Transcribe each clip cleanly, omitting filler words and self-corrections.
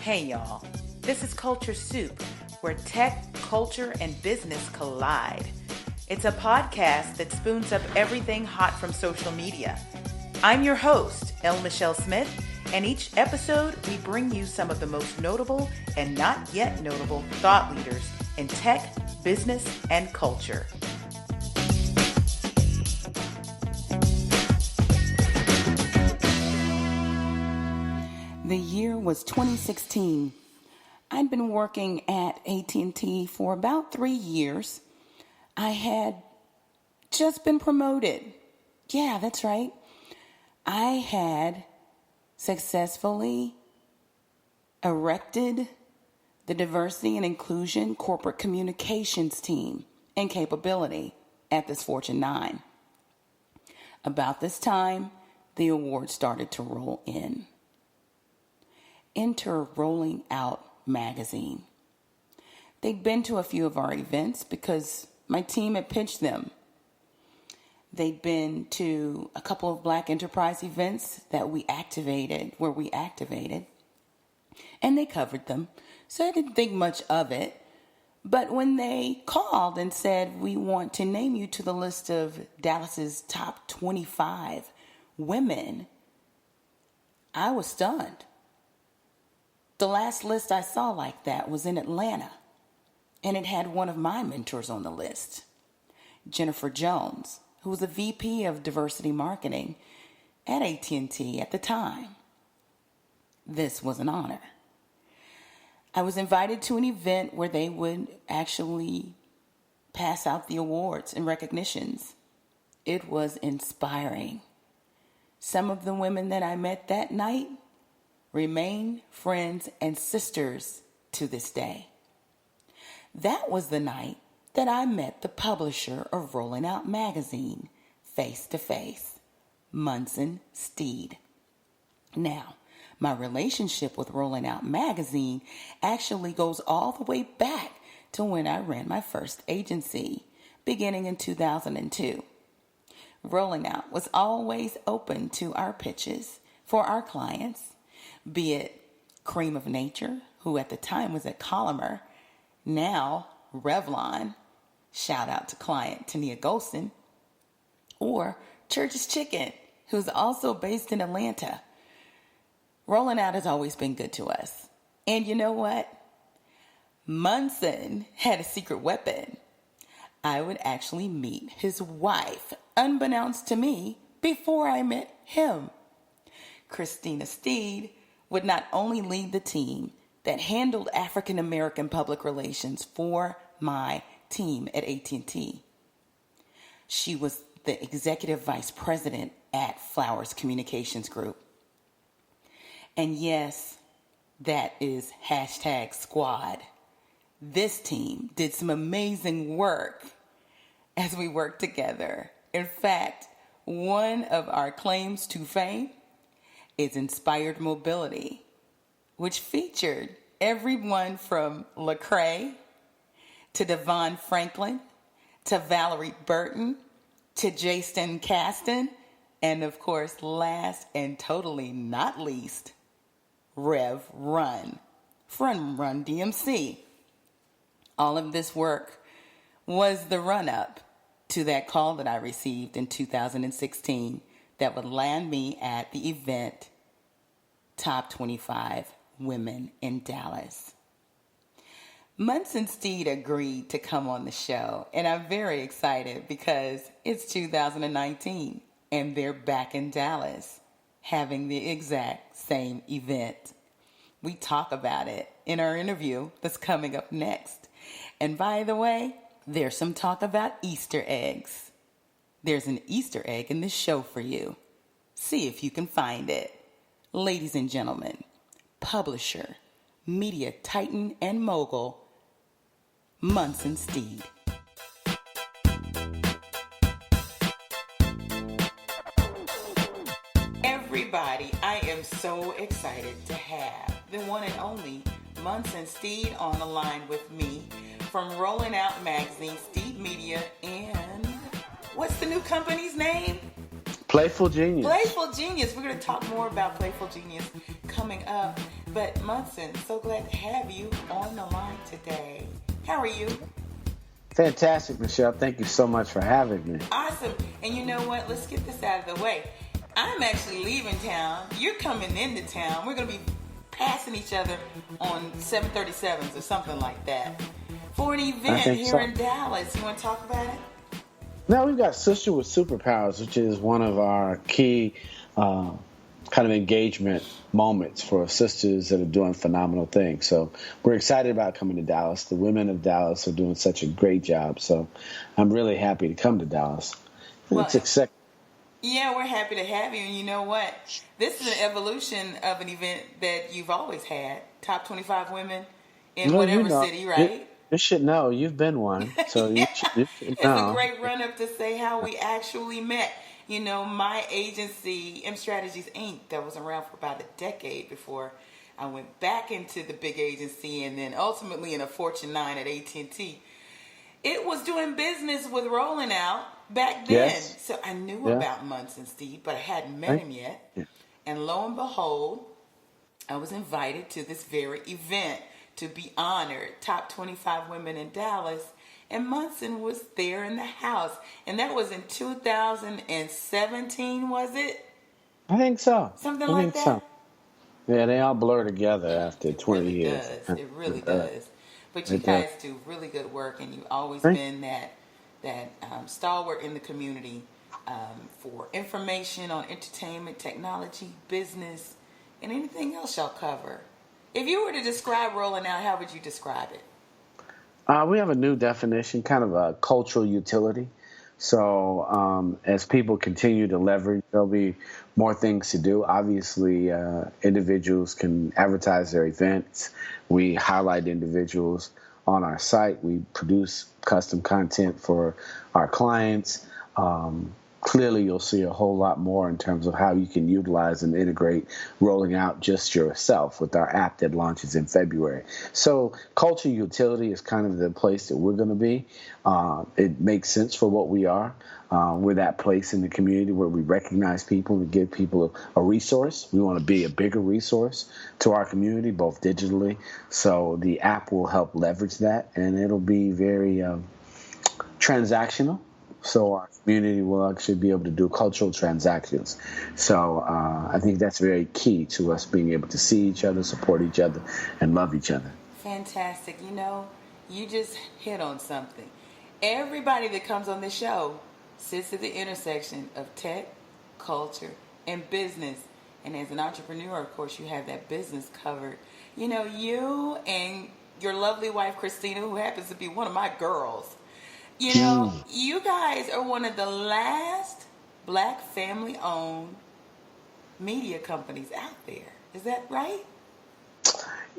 Hey y'all, this is Culture Soup, where tech, culture, and business collide. It's a podcast that spoons up everything hot from social media. I'm your host, L. Michelle Smith, and each episode we bring you some of the most notable and not yet notable thought leaders in tech, business, and culture. The year was 2016. I'd been working at AT&T for about 3 years. I had just been promoted. Yeah, that's right. I had successfully erected the diversity and inclusion corporate communications team and capability at this Fortune 9. About this time, the awards started to roll in. Enter Rolling Out magazine. They'd been to a few of our events because my team had pitched them. They'd been to a couple of Black Enterprise events that we activated, and they covered them. So I didn't think much of it. But when they called and said, we want to name you to the list of Dallas's top 25 women, I was stunned. The last list I saw like that was in Atlanta, and it had one of my mentors on the list, Jennifer Jones, who was a VP of diversity marketing at AT&T at the time. This was an honor. I was invited to an event where they would actually pass out the awards and recognitions. It was inspiring. Some of the women that I met that night remain friends and sisters to this day. That was the night that I met the publisher of Rolling Out magazine face to face, Munson, Steed. Now, my relationship with Rolling Out magazine actually goes all the way back to when I ran my first agency, beginning in 2002. Rolling Out was always open to our pitches for our clients, be it Cream of Nature, who at the time was at Colomer, now Revlon, shout out to client Tania Golson, or Church's Chicken, who's also based in Atlanta. Rolling Out has always been good to us. And you know what? Munson had a secret weapon. I would actually meet his wife, unbeknownst to me, before I met him. Christina Steed would not only lead the team that handled African American public relations for my team at AT&T. She was the executive vice president at Flowers Communications Group. And yes, that is #squad. This team did some amazing work as we worked together. In fact, one of our claims to fame is Inspired Mobility, which featured everyone from Lecrae to Devon Franklin to Valerie Burton to Jason Caston, and of course, last and totally not least, Rev Run from Run DMC. All of this work was the run-up to that call that I received in 2016 that would land me at the event Top 25 Women in Dallas. Munson Steed agreed to come on the show, and I'm very excited because it's 2019 and they're back in Dallas having the exact same event. We talk about it in our interview that's coming up next. And by the way, there's some talk about Easter eggs. There's an Easter egg in this show for you. See if you can find it. Ladies and gentlemen, publisher, media titan, and mogul, Munson Steed. Everybody, I am so excited to have the one and only Munson Steed on the line with me from Rolling Out magazine, Steed Media, and what's the new company's name? Playful Genius. Playful Genius. We're going to talk more about Playful Genius coming up. But Munson, so glad to have you on the line today. How are you? Fantastic, Michelle. Thank you so much for having me. Awesome. And you know what? Let's get this out of the way. I'm actually leaving town. You're coming into town. We're going to be passing each other on 737s or something like that for an event here in Dallas. You want to talk about it? Now, we've got Sister with Superpowers, which is one of our key kind of engagement moments for sisters that are doing phenomenal things. So we're excited about coming to Dallas. The women of Dallas are doing such a great job. So I'm really happy to come to Dallas. Well, yeah, we're happy to have you. And you know what? This is an evolution of an event that you've always had. Top 25 women in whatever city, right? You should know. You've been one. So Yeah. you should It's know. a great run-up to say how we actually met. You know, my agency, M Strategies, Inc., that was around for about a decade before I went back into the big agency and then ultimately in a Fortune 9 at AT&T. It was doing business with Rolling Out back then. Yes. So I knew about Munson, Steed, but I hadn't met him yet. Yeah. And lo and behold, I was invited to this very event to be honored. Top 25 women in Dallas. And Munson was there in the house. And that was in 2017, was it? I think so. Something like that? So. Yeah, they all blur together after 20 years. It really does. But you guys do really good work, and you've always been that stalwart in the community for information on entertainment, technology, business, and anything else y'all cover. If you were to describe Rolling Out, how would you describe it? We have a new definition, kind of a cultural utility. So as people continue to leverage, there'll be more things to do. Obviously, individuals can advertise their events. We highlight individuals on our site. We produce custom content for our clients. Clearly, you'll see a whole lot more in terms of how you can utilize and integrate Rolling Out just yourself with our app that launches in February. So culture utility is kind of the place that we're going to be. It makes sense for what we are. We're that place in the community where we recognize people, we give people a resource. We want to be a bigger resource to our community, both digitally. So the app will help leverage that, and it'll be very transactional. So our community will actually be able to do cultural transactions. So I think that's very key to us being able to see each other, support each other, and love each other. Fantastic. You know, you just hit on something. Everybody that comes on this show sits at the intersection of tech, culture, and business. And as an entrepreneur, of course, you have that business covered. You know, you and your lovely wife, Christina, who happens to be one of my girls, you know, you guys are one of the last black family-owned media companies out there. Is that right?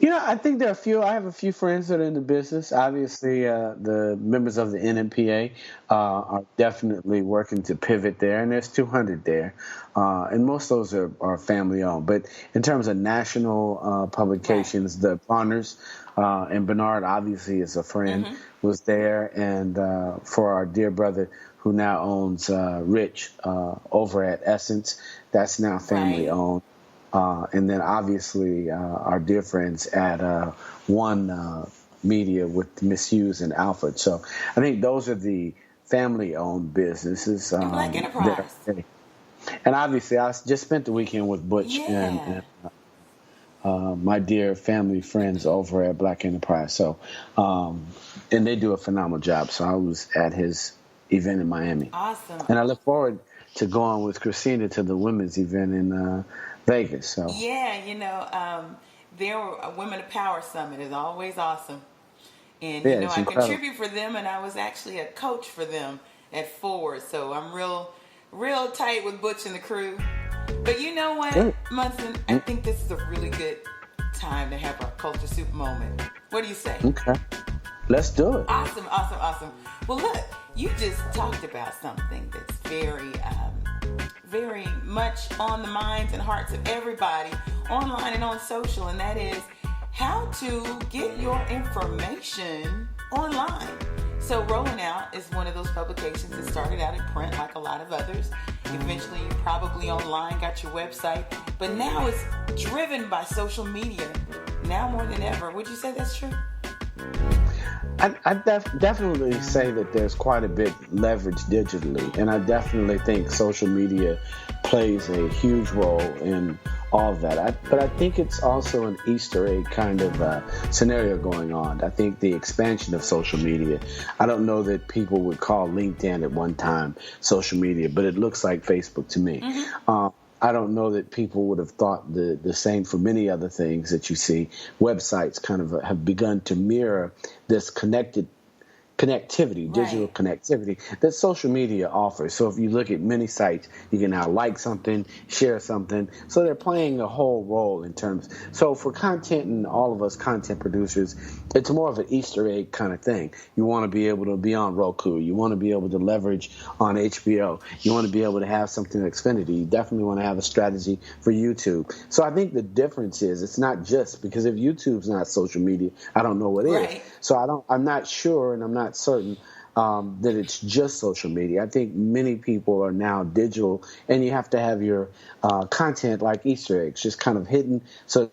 You know, I think there are a few. I have a few friends that are in the business. Obviously, the members of the NMPA are definitely working to pivot there, and there's 200 there. And most of those are family-owned. But in terms of national publications, the Bonners, and Bernard obviously is a friend, was there. And for our dear brother who now owns Rich over at Essence, that's now family-owned. And then obviously our dear friends at One Media with Miss Hughes and Alfred. So I think those are the family-owned businesses. And Black Enterprise. And obviously I just spent the weekend with Butch and my dear family friends over at Black Enterprise. So, and they do a phenomenal job. So I was at his event in Miami. Awesome. And I look forward to going with Christina to the women's event in Vegas. So yeah, you know, their Women of Power Summit is always awesome, and you know I contribute for them, and I was actually a coach for them at Ford, so I'm real tight with Butch and the crew. But you know what, Munson, I think this is a really good time to have our culture soup moment. What do you say? Okay, let's do it. Awesome. Well, look, you just talked about something that's very much on the minds and hearts of everybody online and on social, and that is how to get your information online. So Rolling Out is one of those publications that started out in print like a lot of others, Eventually, you probably online got your website. But now it's driven by social media. Now more than ever. Would you say that's true? I definitely say that there's quite a bit leveraged digitally, and I definitely think social media plays a huge role in all of that. But I think it's also an Easter egg kind of scenario going on. I think the expansion of social media, I don't know that people would call LinkedIn at one time social media, but it looks like Facebook to me. I don't know that people would have thought the same for many other things that you see. Websites kind of have begun to mirror this connectivity, digital connectivity that social media offers. So if you look at many sites, you can now like something, share something. So they're playing a whole role in terms. So for content and all of us content producers, it's more of an Easter egg kind of thing. You want to be able to be on Roku. You want to be able to leverage on HBO. You want to be able to have something on Xfinity. You definitely want to have a strategy for YouTube. So I think the difference is it's not just because if YouTube's not social media, I don't know what is. So I'm not sure, and I'm not certain that it's just social media. I think many people are now digital, and you have to have your content like Easter eggs just kind of hidden so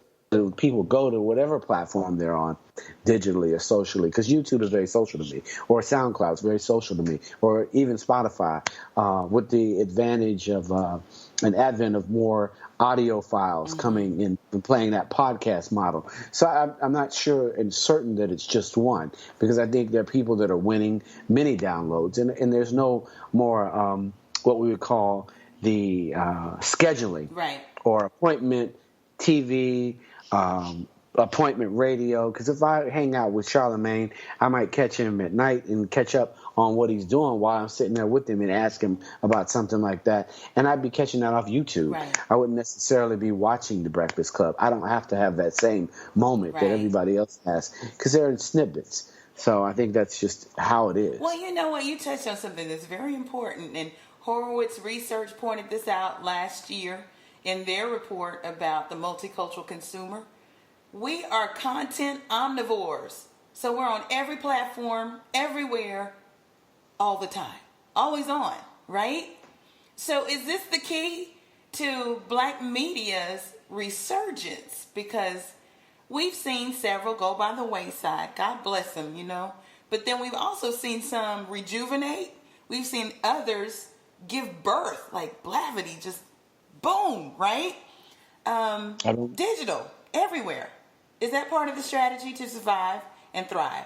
people go to whatever platform they're on digitally or socially, because YouTube is very social to me, or SoundCloud is very social to me, or even Spotify, with the advantage of an advent of more audio files coming in and playing that podcast model. So I'm not sure and certain that it's just one, because I think there are people that are winning many downloads, and there's no more what we would call the scheduling or appointment TV, appointment radio. Because if I hang out with Charlemagne, I might catch him at night and catch up on what he's doing while I'm sitting there with him and ask him about something like that. And I'd be catching that off YouTube. I wouldn't necessarily be watching The Breakfast Club. I don't have to have that same moment that everybody else has, because they're in snippets. So I think that's just how it is. Well, you know what? You touched on something that's very important. And Horowitz Research pointed this out last year in their report about the multicultural consumer. We are content omnivores. So we're on every platform, everywhere, all the time. Always on, right? So is this the key to black media's resurgence? Because we've seen several go by the wayside. God bless them, you know. But then we've also seen some rejuvenate. We've seen others give birth, like Blavity, just boom, right? Digital, everywhere. Is that part of the strategy to survive and thrive?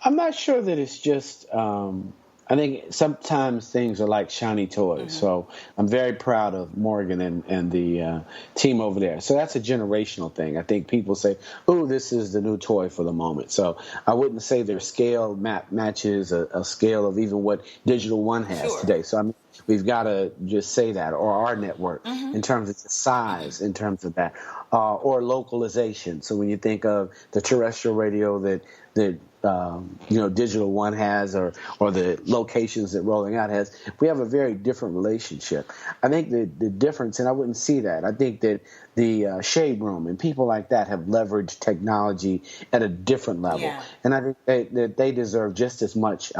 I'm not sure that it's just, I think sometimes things are like shiny toys. So I'm very proud of Morgan and the team over there. So that's a generational thing. I think people say, oh, this is the new toy for the moment. So I wouldn't say their scale matches a scale of even what Digital One has today. So I mean, we've got to just say that, or our network in terms of the size, in terms of that, or localization. So when you think of the terrestrial radio that Digital One has, or the locations that Rolling Out has, we have a very different relationship. I think the difference, and I wouldn't see that. I think that the Shade Room and people like that have leveraged technology at a different level, and I think that they deserve just as much.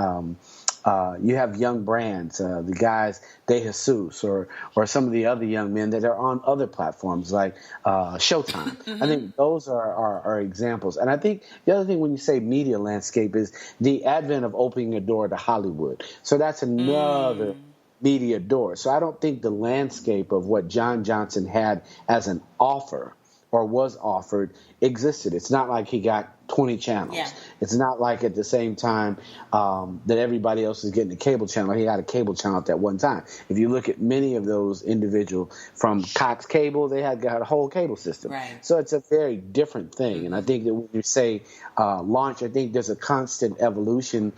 You have young brands, the guys De Jesus, or some of the other young men that are on other platforms like Showtime. I think those are examples. And I think the other thing when you say media landscape is the advent of opening a door to Hollywood. So that's another media door. So I don't think the landscape of what John Johnson had as an offer or was offered existed. It's not like he got 20 channels. It's not like at the same time that everybody else is getting a cable channel. He had a cable channel at that one time. If you look at many of those individuals from Cox Cable, they had got a whole cable system. So it's a very different thing. And I think that when you say launch, I think there's a constant evolution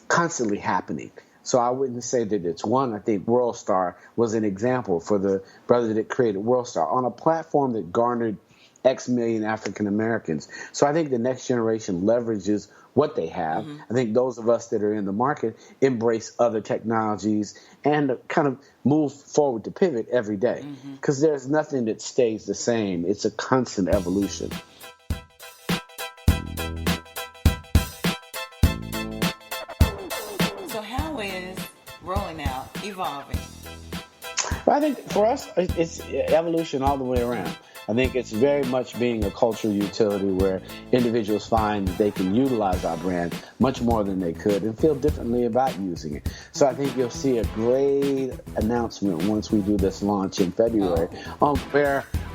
constantly happening. So I wouldn't say that it's one. I think WorldStar was an example for the brother that created WorldStar on a platform that garnered X million African Americans. So I think the next generation leverages what they have. I think those of us that are in the market embrace other technologies and kind of move forward to pivot every day, because there's nothing that stays the same. It's a constant evolution. evolving? But I think for us, it's evolution all the way around. I think it's very much being a cultural utility where individuals find that they can utilize our brand much more than they could and feel differently about using it. So I think you'll see a great announcement once we do this launch in February on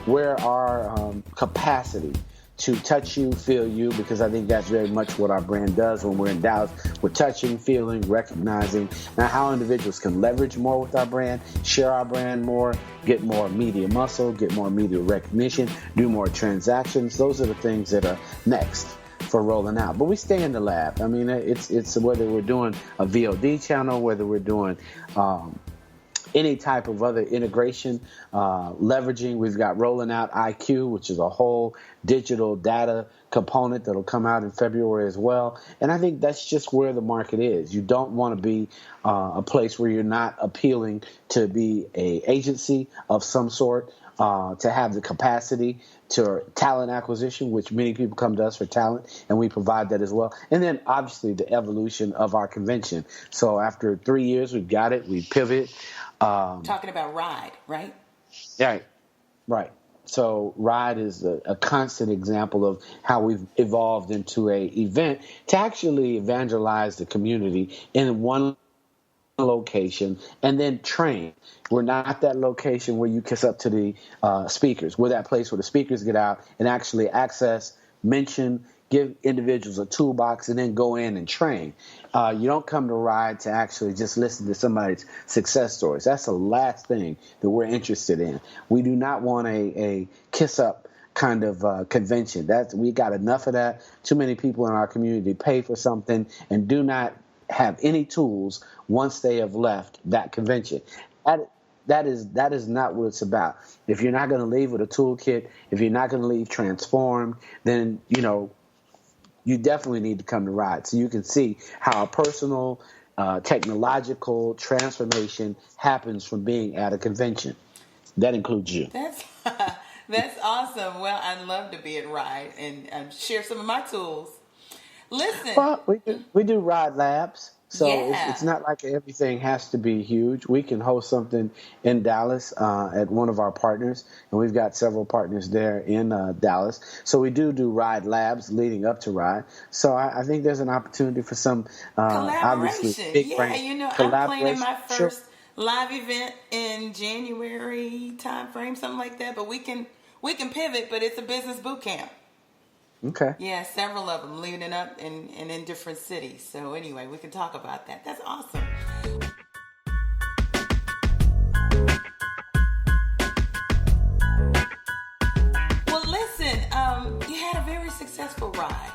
where our capacity to touch you, feel you, because I think that's very much what our brand does when we're in Dallas. We're touching, feeling, recognizing. Now, how individuals can leverage more with our brand, share our brand more, get more media muscle, get more media recognition, do more transactions. Those are the things that are next for rolling out. But we stay in the lab. I mean, it's whether we're doing a VOD channel, whether we're doing any type of other integration, leveraging. We've got rolling out IQ, which is a whole digital data component that'll come out in February as well. And I think that's just where the market is. You don't want to be a place where you're not appealing to be a agency of some sort, to have the capacity to talent acquisition, which many people come to us for talent, and we provide that as well. And then obviously the evolution of our convention. So after 3 years, we've got it, we pivot. Talking about Ride, right? Yeah, right. So Ride is a constant example of how we've evolved into a event to actually evangelize the community in one location and then train. We're not that location where you kiss up to the speakers. We're that place where the speakers get out and actually access, mention, give individuals a toolbox, and then go in and train. You don't come to Ride to actually just listen to somebody's success stories. That's the last thing that we're interested in. We do not want a kiss-up kind of convention. We got enough of that. Too many people in our community pay for something and do not have any tools once they have left that convention. That is not what it's about. If you're not going to leave with a toolkit, if you're not going to leave transformed, then, you definitely need to come to Ride so you can see how a personal, technological transformation happens from being at a convention. That includes you. That's awesome. Well, I'd love to be at Ride and share some of my tools. Listen. Well, we do Ride Labs. So Yeah. it's not like everything has to be huge. We can host something in Dallas at one of our partners, and we've got several partners there in Dallas. So we do Ride Labs leading up to Ride. So I think there's an opportunity for some obviously big brand I'm planning my first live event in January timeframe, something like that. But we can pivot, but it's a business boot camp. Okay. Yeah, several of them leading up and in different cities. So anyway, we can talk about that. That's awesome. Well, listen, you had a very successful Ride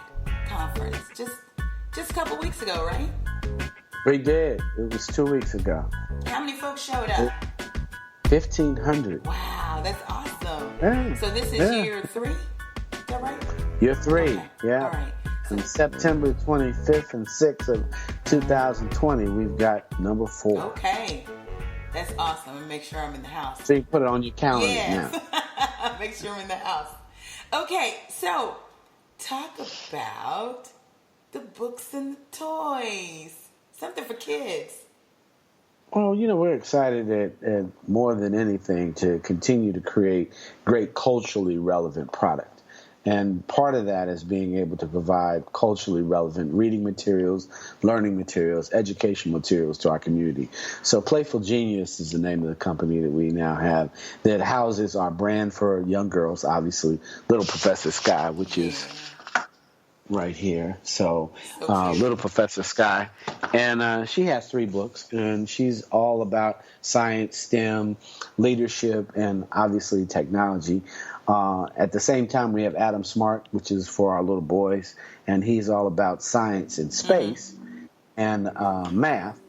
conference just a couple weeks ago, right? We did. It was 2 weeks ago. How many folks showed up? 1,500. Wow, that's awesome. Yeah. So this is year 3? Is that right? Year 3, okay. Yeah. All right. From September 25th and 6th of 2020, we've got number 4. Okay. That's awesome. I'm going to make sure I'm in the house. So you put it on your calendar now. now. Make sure I'm in the house. Okay, so talk about the books and the toys. Something for kids. Well, we're excited at more than anything to continue to create great culturally relevant product. And part of that is being able to provide culturally relevant reading materials, learning materials, educational materials to our community. So Playful Genius is the name of the company that we now have that houses our brand for young girls, obviously, Little Professor Sky, which is right here. So Little Professor Sky. And she has 3 books, and she's all about science, STEM, leadership, and obviously technology. At the same time, we have Adam Smart, which is for our little boys, and he's all about science and space and math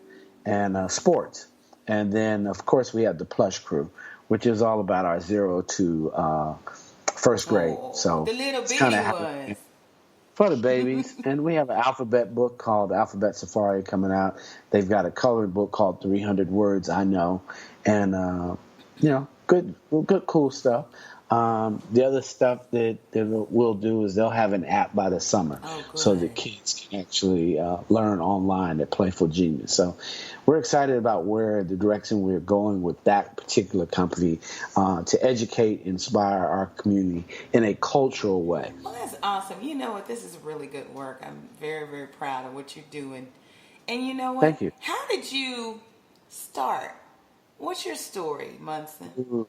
and sports. And then, of course, we have the Plush Crew, which is all about our 0 to first grade. So the little baby ones. For the babies. And we have an alphabet book called Alphabet Safari coming out. They've got a coloring book called 300 Words I Know. And, good, cool stuff. The other stuff that we'll do is they'll have an app by the summer, Oh, so that good. kids can actually learn online at Playful Genius. So we're excited about where the direction we're going with that particular company to educate, inspire our community in a cultural way. Well, that's awesome. You know what? This is really good work. I'm very, very proud of what you're doing. And you know what? Thank you. How did you start? What's your story, Munson?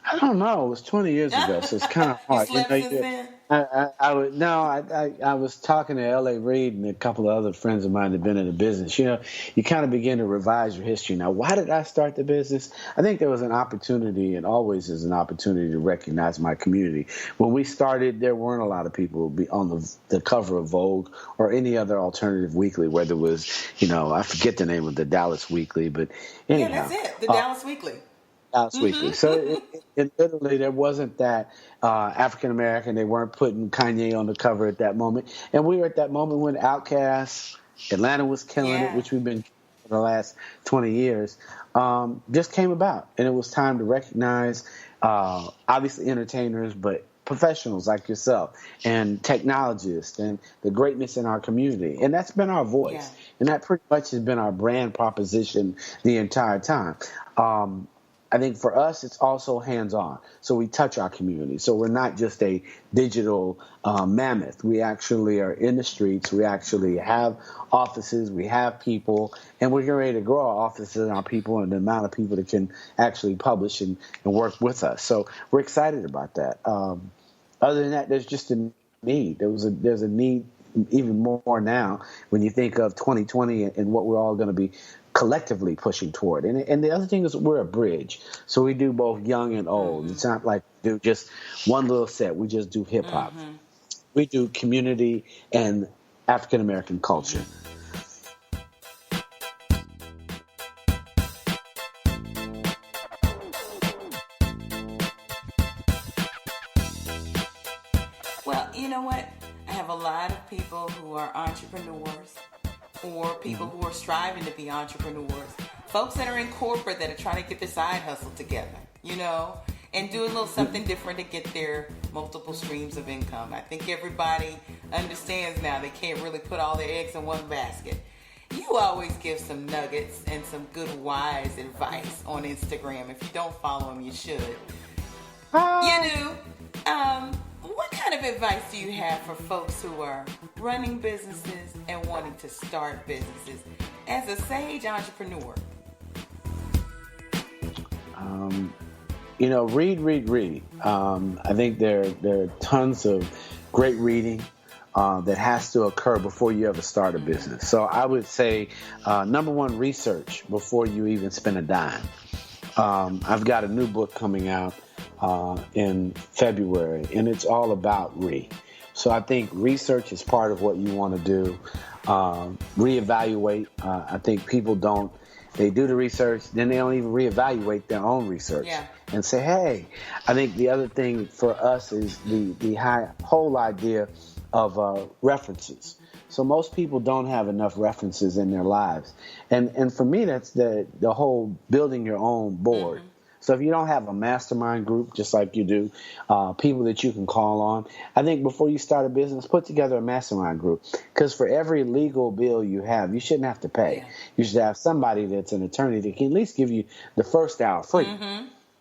I don't know. It was 20 years ago, so it's kind of You hard. slept since then? I would no. I was talking to L.A. Reid and a couple of other friends of mine that have been in the business. You kind of begin to revise your history. Now, why did I start the business? I think there was an opportunity, and always is an opportunity to recognize my community. When we started, there weren't a lot of people on the cover of Vogue or any other alternative weekly, whether it was, I forget the name of the Dallas Weekly, but Yeah, anyhow. that's it. The Dallas Weekly. Dallas Weekly. So in Italy, there wasn't that African American. They weren't putting Kanye on the cover at that moment. And we were at that moment when Outkast, Atlanta was killing it, Yeah. which we've been for the last 20 years, just came about. And it was time to recognize, obviously, entertainers, but professionals like yourself and technologists and the greatness in our community. And that's been our voice. Yeah. And that pretty much has been our brand proposition the entire time. I think for us, it's also hands-on. So we touch our community. So we're not just a digital mammoth. We actually are in the streets. We actually have offices. We have people. And we're getting ready to grow our offices and our people and the amount of people that can actually publish and work with us. So we're excited about that. Other than that, there's just a need. There's a need even more now when you think of 2020 and what we're all going to be collectively pushing toward. And the other thing is we're a bridge. So we do both young and old. It's not like we do just one little set. We just do hip hop. We do community and African American culture. Well, you know what? I have a lot of people who are entrepreneurs or people who are striving to be entrepreneurs. Folks that are in corporate that are trying to get their side hustle together, and do a little something different to get their multiple streams of income. I think everybody understands now they can't really put all their eggs in one basket. You always give some nuggets and some good wise advice on Instagram. If you don't follow them, you should. You do. What kind of advice do you have for folks who are running businesses and wanting to start businesses as a sage entrepreneur? Read. I think there are tons of great reading that has to occur before you ever start a business. So I would say, number one, research before you even spend a dime. I've got a new book coming out in February, and it's all about So I think research is part of what you want to do. Reevaluate. I think people they do the research, then they don't even reevaluate their own research and say, hey, I think the other thing for us is the whole idea of references. So most people don't have enough references in their lives. And for me, that's the whole building your own board. So if you don't have a mastermind group, just like you do, people that you can call on, I think before you start a business, put together a mastermind group. Because for every legal bill you have, you shouldn't have to pay. Yeah. You should have somebody that's an attorney that can at least give you the first hour free.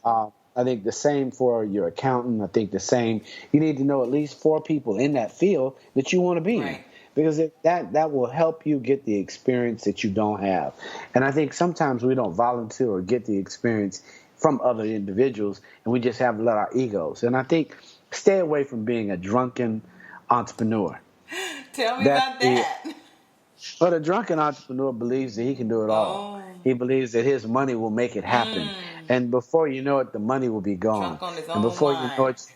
I think the same for your accountant. I think the same. You need to know at least 4 people in that field that you want to be in. Because that will help you get the experience that you don't have. And I think sometimes we don't volunteer or get the experience from other individuals, and we just have to let our egos. And I think stay away from being a drunken entrepreneur. Tell me about that. But a drunken entrepreneur believes that he can do it all. He believes that his money will make it happen. And before you know it, the money will be gone. Drunk on his and own before wine. you know it,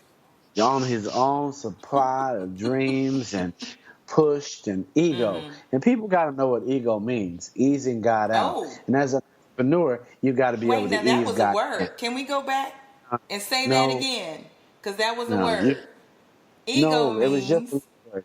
you're on his own supply of dreams and pushed and ego. And people got to know what ego means, easing God out. And as an entrepreneur, you got to be able to ease God. Wait, now that was a word. Can we go back and say that again? Because that was a word. Ego means... it was just a word.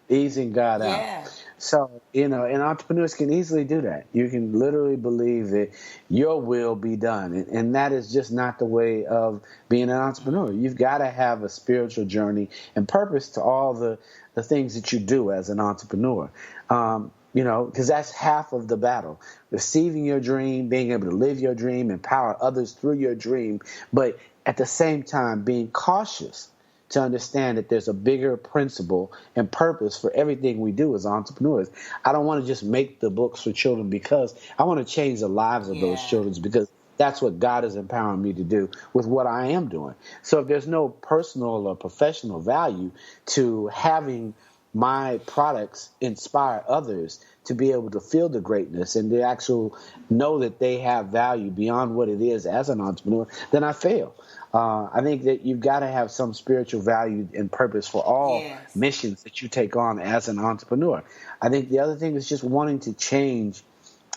Easing God out. So, and entrepreneurs can easily do that. You can literally believe that your will be done. And that is just not the way of being an entrepreneur. You've got to have a spiritual journey and purpose to all the things that you do as an entrepreneur. Because that's half of the battle. Receiving your dream, being able to live your dream, empower others through your dream, but at the same time being cautious to understand that there's a bigger principle and purpose for everything we do as entrepreneurs. I don't want to just make the books for children because I want to change the lives of those Yeah. children, because that's what God is empowering me to do with what I am doing. So if there's no personal or professional value to having my products inspire others to be able to feel the greatness and to actually know that they have value beyond what it is as an entrepreneur, then I fail. I think that you've got to have some spiritual value and purpose for all Yes. missions that you take on as an entrepreneur. I think the other thing is just wanting to change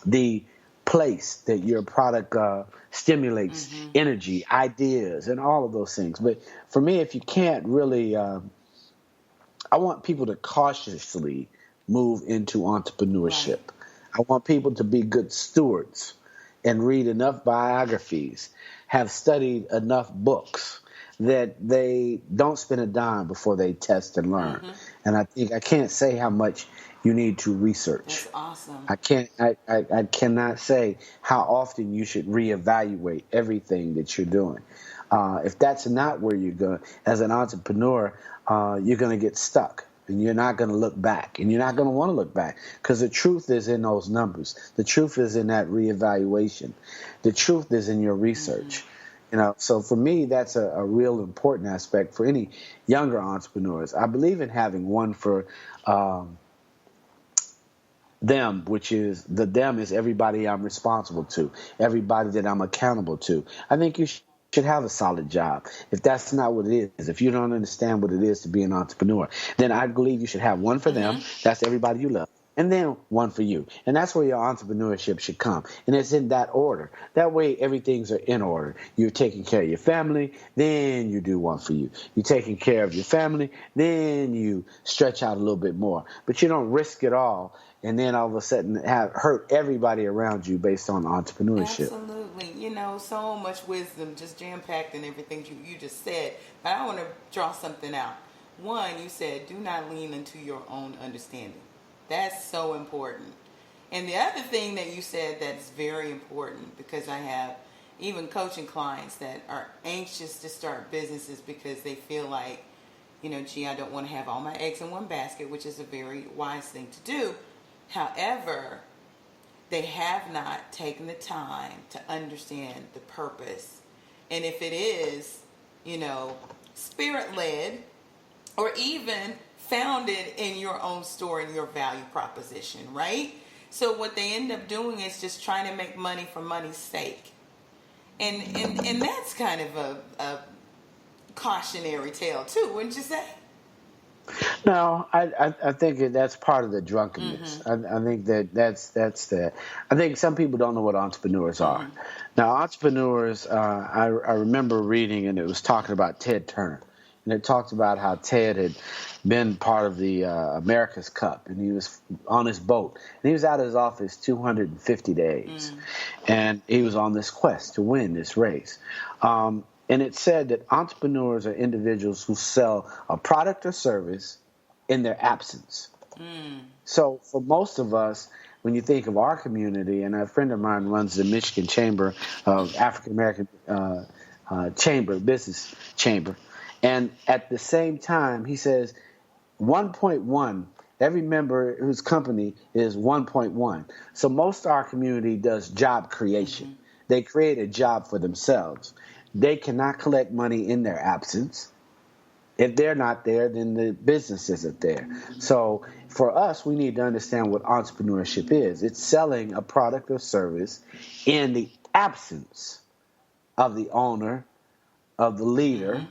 the place that your product stimulates energy, ideas, and all of those things. But for me, if you can't really, I want people to cautiously move into entrepreneurship. Right. I want people to be good stewards and read enough biographies, have studied enough books that they don't spend a dime before they test and learn. And I can't say how much you need to research. That's awesome. I cannot say how often you should reevaluate everything that you're doing. If that's not where you're going as an entrepreneur, you're going to get stuck. And you're not going to look back. And you're not going to want to look back. Because the truth is in those numbers. The truth is in that reevaluation. The truth is in your research. So for me, that's a real important aspect for any younger entrepreneurs. I believe in having one for them, which is the them is everybody I'm responsible to, everybody that I'm accountable to. I think you should have a solid job. If that's not what it is, if you don't understand what it is to be an entrepreneur, then I believe you should have one for them. That's everybody you love. And then one for you. And that's where your entrepreneurship should come. And it's in that order. That way, everything's in order. You're taking care of your family, then you do one for you. You're taking care of your family, then you stretch out a little bit more. But you don't risk it all and then all of a sudden hurt everybody around you based on entrepreneurship. Absolutely. So much wisdom just jam-packed in everything you just said. But I want to draw something out. One, you said, do not lean into your own understanding. That's so important. And the other thing that you said that's very important, because I have even coaching clients that are anxious to start businesses because they feel like, gee, I don't want to have all my eggs in one basket, which is a very wise thing to do. However, they have not taken the time to understand the purpose. And if it is, spirit-led or even founded in your own story and your value proposition, right? So what they end up doing is just trying to make money for money's sake. And that's kind of a cautionary tale too, wouldn't you say? No, I think that's part of the drunkenness. I think that's the. I think some people don't know what entrepreneurs are. Now, entrepreneurs, I remember reading, and it was talking about Ted Turner, and it talked about how Ted had been part of the America's Cup, and he was on his boat, and he was out of his office 250 days, and he was on this quest to win this race. And it said that entrepreneurs are individuals who sell a product or service in their absence. So for most of us, when you think of our community, and a friend of mine runs the Michigan Chamber of African American Business Chamber, and at the same time, he says 1.1, every member whose company is 1.1. So most of our community does job creation. They create a job for themselves. They cannot collect money in their absence. If they're not there, then the business isn't there. So for us, we need to understand what entrepreneurship is. It's selling a product or service in the absence of the owner, of the leader,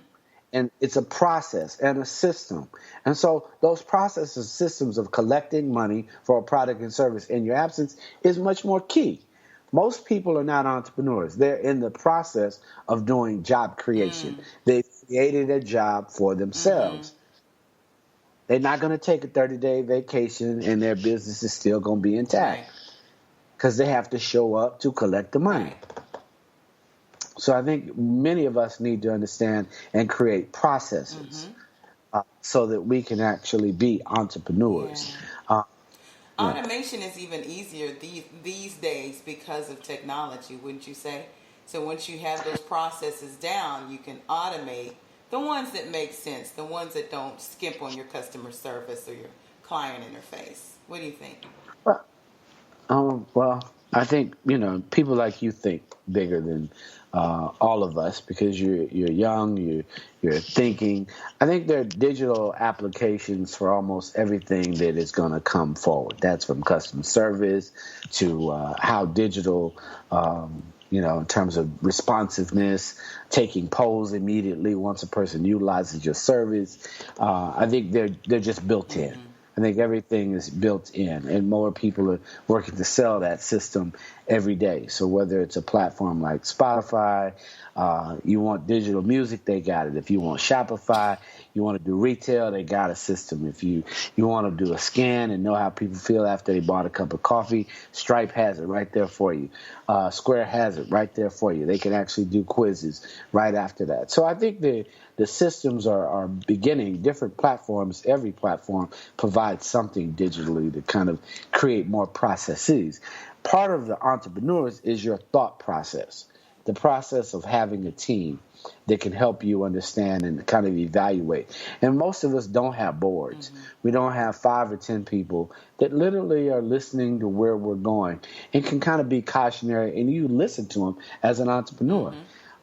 and it's a process and a system. And so those processes, systems of collecting money for a product and service in your absence is much more key. Most people are not entrepreneurs. They're in the process of doing job creation. They've created a job for themselves. They created a job for themselves. And so those processes, systems of collecting money for a product and service in your absence is much more key. Most people are not entrepreneurs. They're in the process of doing job creation. They've created a job for themselves. They created a job for themselves. They're not going to take a 30-day vacation and their business is still going to be intact because they have to show up to collect the money. Right. So I think many of us need to understand and create processes so that we can actually be entrepreneurs. Yeah. Automation is even easier these days because of technology, wouldn't you say? So once you have those processes down, you can automate the ones that make sense, the ones that don't skimp on your customer service or your client interface. What do you think? Well, I think, people like you think bigger than all of us because you're young, you're thinking. I think there are digital applications for almost everything that is going to come forward. That's from customer service to how digital, in terms of responsiveness, taking polls immediately once a person utilizes your service. I think they're just built in. I think everything is built in, and more people are working to sell that system every day. So whether it's a platform like Spotify, you want digital music, they got it. If you want Shopify, you want to do retail, they got a system. If you want to do a scan and know how people feel after they bought a cup of coffee, Stripe has it right there for you. Square has it right there for you. They can actually do quizzes right after that. So I think the systems are beginning. Different platforms, every platform provides something digitally to kind of create more processes. Part of the entrepreneurs is your thought process, the process of having a team that can help you understand and kind of evaluate. And most of us don't have boards. We don't have 5 or 10 people that literally are listening to where we're going and can kind of be cautionary, and you listen to them as an entrepreneur.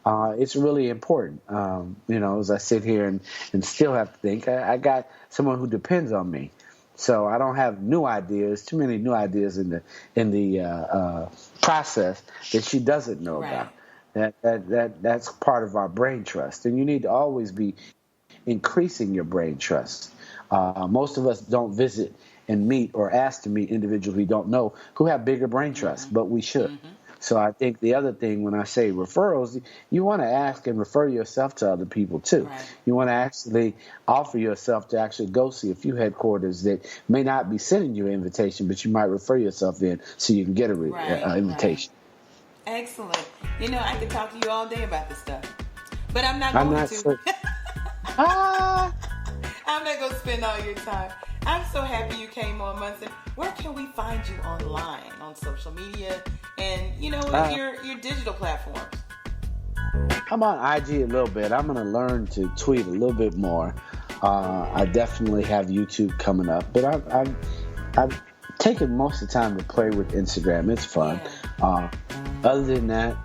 It's really important. As I sit here and still have to think, I got someone who depends on me. So I don't have too many new ideas in the process that she doesn't know about. That's part of our brain trust, and you need to always be increasing your brain trust. Most of us don't visit and meet or ask to meet individuals we don't know who have bigger brain trust, but we should. So I think the other thing when I say referrals, you want to ask and refer yourself to other people too. You want to actually offer yourself to actually go see a few headquarters that may not be sending you an invitation, but you might refer yourself in so you can get an invitation. Excellent. I could talk to you all day about this stuff, but I'm not going to. I'm not going to spend all your time. I'm so happy you came on, Munson. Where can we find you online, on social media, and your digital platforms? I'm on IG a little bit. I'm going to learn to tweet a little bit more. I definitely have YouTube coming up, but I've taken most of the time to play with Instagram. It's fun. Other than that,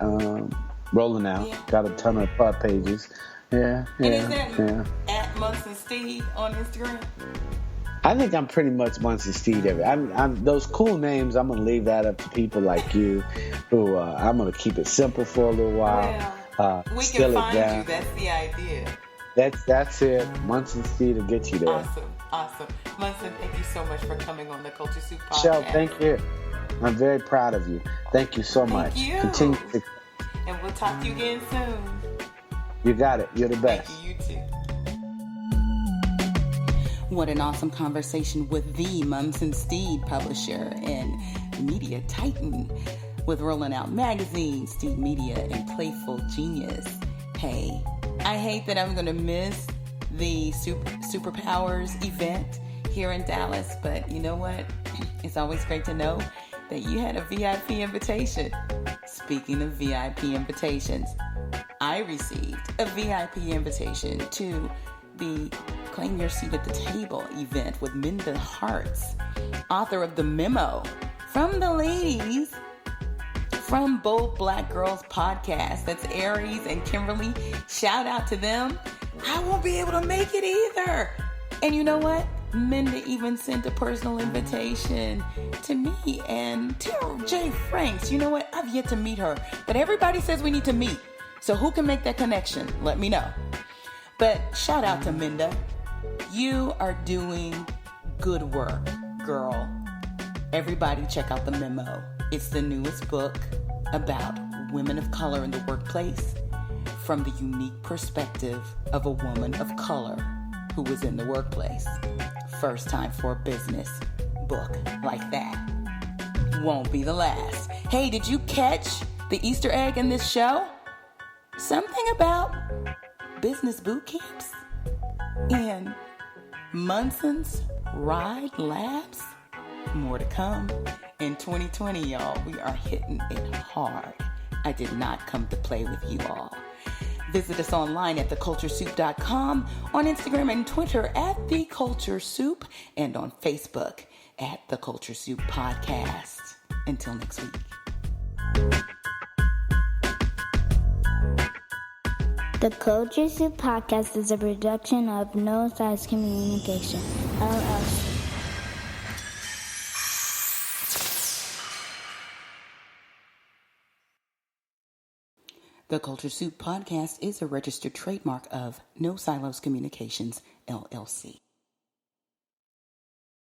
rolling out. Got a ton of pod pages. And is that at Munson Steed on Instagram? I think I'm pretty much Munson Steed. I'm those cool names. I'm gonna leave that up to people like you, who I'm gonna keep it simple for a little while. We can find you. That's the idea. That's it. Munson Steed will get you there. Awesome. Munson, thank you so much for coming on the Culture Soup podcast. Shel, thank you. I'm very proud of you. Thank you so much. Thank you. Continue to... And we'll talk to you again soon. You got it. You're the best. Thank you. You too. What an awesome conversation with the Munson Steed, publisher and media titan with Rolling Out Magazine, Steed Media, and Playful Genius. Hey, I hate that I'm going to miss the Superpowers event here in Dallas, but you know what? It's always great to know that you had a VIP invitation. Speaking of VIP invitations, I received a VIP invitation to the Claim Your Seat at the Table event with Minda Harts, author of The Memo, from the ladies from Bold Black Girls podcast. That's Aries and Kimberly. Shout out to them. I won't be able to make it either. And you know what? Minda even sent a personal invitation to me and to Jay Franks. You know what? I've yet to meet her, but everybody says we need to meet. So who can make that connection? Let me know. But shout out to Minda. You are doing good work, girl. Everybody check out The Memo. It's the newest book about women of color in the workplace from the unique perspective of a woman of color who was in the workplace. First time for a business book like that. Won't be the last. Hey, did you catch the Easter egg in this show? Something about business boot camps and Munson's Ride Labs? More to come. In 2020, y'all, we are hitting it hard. I did not come to play with you all. Visit us online at theculturesoup.com, on Instagram and Twitter at The Culture Soup, and on Facebook at The Culture Soup Podcast. Until next week. The Culture Soup Podcast is a production of No Size Communication, LLC. The Culture Soup Podcast is a registered trademark of No Silos Communications, LLC.